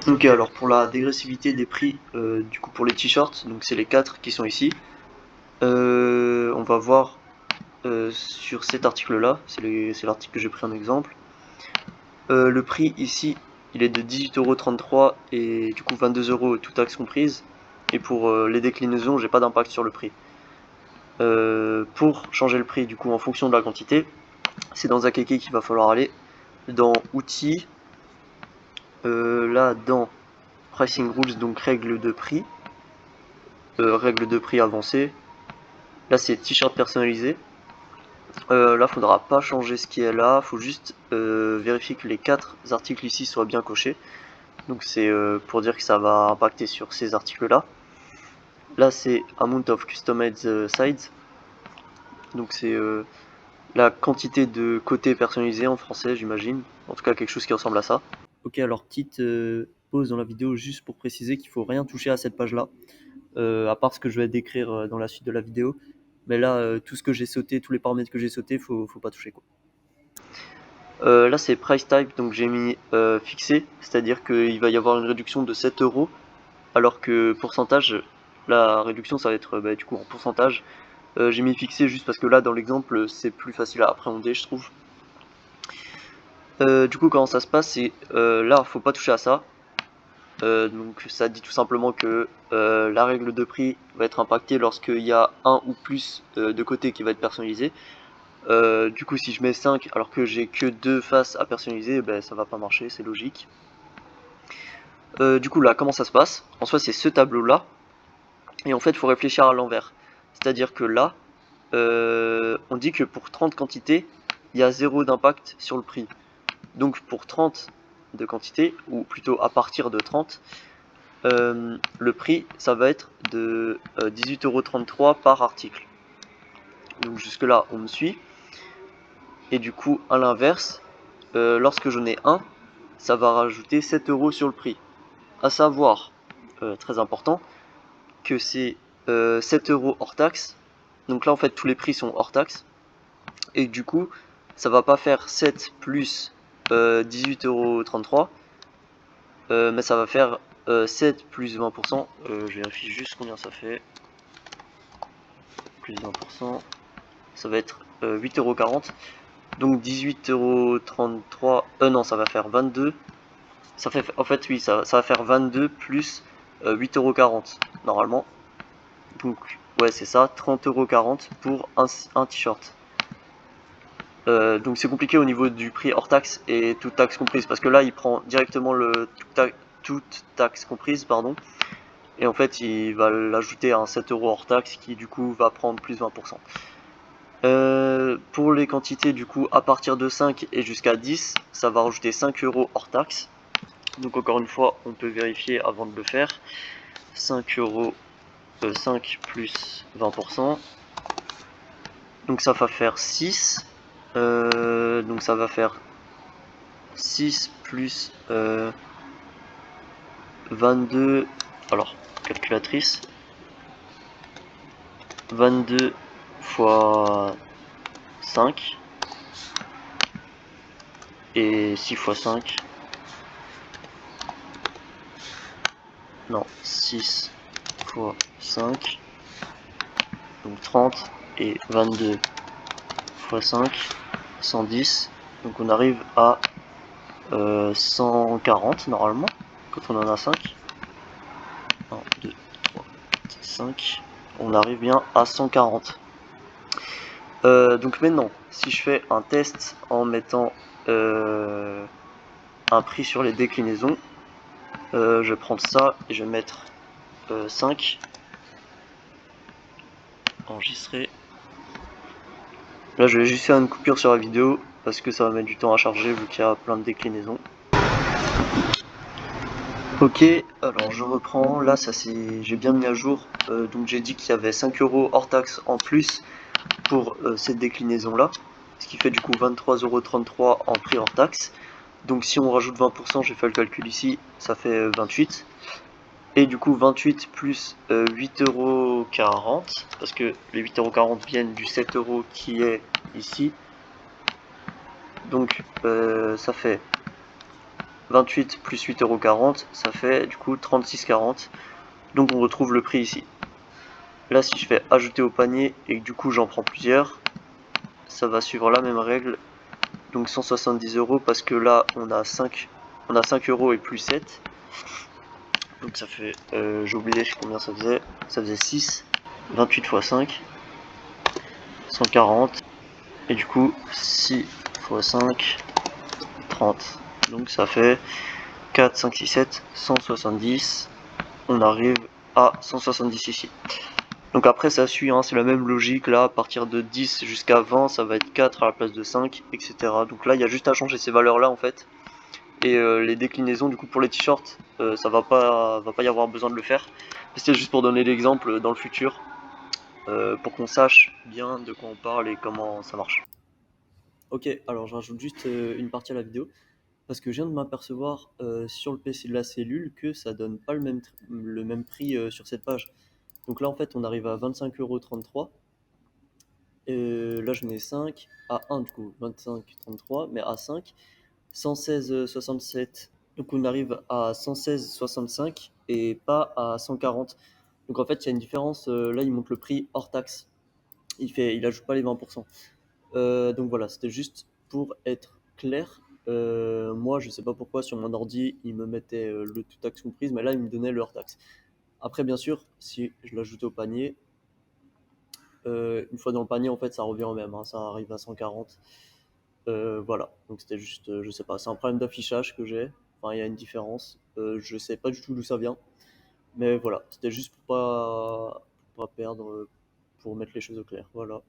Ok, alors pour la dégressivité des prix, du coup pour les t-shirts, donc c'est les 4 qui sont ici. On va voir sur cet article-là, c'est l'article que j'ai pris en exemple. Le prix ici, il est de 18,33 € et du coup 22 € tout taxe comprise. Et pour les déclinaisons, j'ai pas d'impact sur le prix. Pour changer le prix du coup en fonction de la quantité, c'est dans Akeke qu'il va falloir aller. Dans outils, là dans pricing rules, donc règles de prix avancées. Là c'est t-shirt personnalisé. Là faudra pas changer ce qui est là, faut juste vérifier que les 4 articles ici soient bien cochés. Donc c'est pour dire que ça va impacter sur ces articles là. Là c'est amount of customized sides. Donc c'est la quantité de côtés personnalisés en français, j'imagine. En tout cas quelque chose qui ressemble à ça. Ok, alors petite pause dans la vidéo juste pour préciser qu'il faut rien toucher à cette page là, à part ce que je vais décrire dans la suite de la vidéo. Mais là, tout ce que j'ai sauté, tous les paramètres que j'ai sautés, faut pas toucher quoi. Là c'est price type, donc j'ai mis fixé, c'est-à-dire qu'il va y avoir une réduction de 7 €, alors que pourcentage, la réduction ça va être du coup en pourcentage. J'ai mis fixé juste parce que là dans l'exemple c'est plus facile à appréhender je trouve. Du coup comment ça se passe, c'est là faut pas toucher à ça. Donc ça dit tout simplement que la règle de prix va être impactée lorsqu'il y a un ou plus de côtés qui va être personnalisé. Du coup si je mets 5 alors que j'ai que 2 faces à personnaliser, ben, ça va pas marcher, c'est logique. Du coup là comment ça se passe? En soi c'est ce tableau là, et en fait il faut réfléchir à l'envers. C'est-à-dire que là, on dit que pour 30 quantités, il y a 0 d'impact sur le prix. Donc pour 30 de quantité, ou plutôt à partir de 30, le prix ça va être de 18,33 € par article. Donc jusque là on me suit. Et du coup à l'inverse, lorsque j'en ai un, ça va rajouter 7 € sur le prix. À savoir, très important, que c'est 7 € hors taxe. Donc là en fait tous les prix sont hors taxe. Et du coup ça va pas faire 7 plus 18,33 €, mais ça va faire 7 plus 20%. Je vérifie juste combien ça fait. Plus 20%, ça va être 8,40 €. Donc 18,33 €, non ça va faire 22. Ça fait, en fait oui, ça va faire 22 plus 8,40 € normalement. Donc ouais c'est ça, 30,40 € pour un t-shirt. Donc c'est compliqué au niveau du prix hors taxe et toute taxe comprise, parce que là il prend directement le toute taxe comprise, pardon, et en fait il va l'ajouter à un 7 € hors taxe qui du coup va prendre plus 20%. Pour les quantités du coup à partir de 5 et jusqu'à 10, ça va rajouter 5 € hors taxe. Donc encore une fois on peut vérifier avant de le faire. 5 €, 5 plus 20%, donc ça va faire 6. Donc ça va faire 6 plus 22, alors calculatrice, 22 fois 5 et 6 fois 5, non 6 fois 5, donc 30, et 22 fois 5, 110, donc on arrive à 140 normalement, quand on en a 5. 1, 2, 3, 4, 5, on arrive bien à 140. Donc maintenant, si je fais un test en mettant un prix sur les déclinaisons, je vais prendre ça et je vais mettre 5, enregistrer. Là je vais juste faire une coupure sur la vidéo parce que ça va mettre du temps à charger vu qu'il y a plein de déclinaisons. Ok, alors je reprends, là ça c'est, j'ai bien mis à jour, donc j'ai dit qu'il y avait 5 € hors taxe en plus pour cette déclinaison là, ce qui fait du coup 23,33 € en prix hors taxe. Donc si on rajoute 20%, j'ai fait le calcul ici, ça fait 28. Et du coup 28 plus 8,40 €, parce que les 8,40 € viennent du 7 € qui est ici. Donc ça fait 28 plus 8,40 €, ça fait du coup 36,40 €. Donc on retrouve le prix ici. Là, si je fais ajouter au panier et que du coup j'en prends plusieurs, ça va suivre la même règle. Donc 170 € parce que là on a 5 € et plus 7. Donc ça fait, j'ai oublié combien ça faisait. Ça faisait 6. 28 x 5. 140. Et du coup 6 x 5. 30. Donc ça fait 4, 5, 6, 7, 170. On arrive à 170 ici. Donc après ça suit, hein, c'est la même logique là, à partir de 10 jusqu'à 20 ça va être 4 à la place de 5, etc. Donc là il y a juste à changer ces valeurs là en fait. Et les déclinaisons du coup pour les t-shirts, ça va pas y avoir besoin de le faire. C'était juste pour donner l'exemple dans le futur, pour qu'on sache bien de quoi on parle et comment ça marche. Ok, alors je rajoute juste une partie à la vidéo. Parce que je viens de m'apercevoir sur le PC de la cellule que ça donne pas le même prix sur cette page. Donc là en fait on arrive à 25,33 €. Là je mets 5 à 1 du coup, 25,33, mais à 5, 116,67. Donc on arrive à 116,65 et pas à 140. Donc en fait il y a une différence, là il montre le prix hors taxe. Il ajoute pas les 20%. Donc voilà, c'était juste pour être clair. Moi, je sais pas pourquoi sur mon ordi, il me mettait le tout taxe comprise, mais là, il me donnait le hors taxe. Après, bien sûr, si je l'ajoutais au panier, une fois dans le panier, en fait, ça revient au même, hein, ça arrive à 140. Voilà, donc c'était juste, je sais pas, c'est un problème d'affichage que j'ai. Enfin, il y a une différence. Je sais pas du tout d'où ça vient, mais voilà, c'était juste pour pas perdre, pour mettre les choses au clair. Voilà.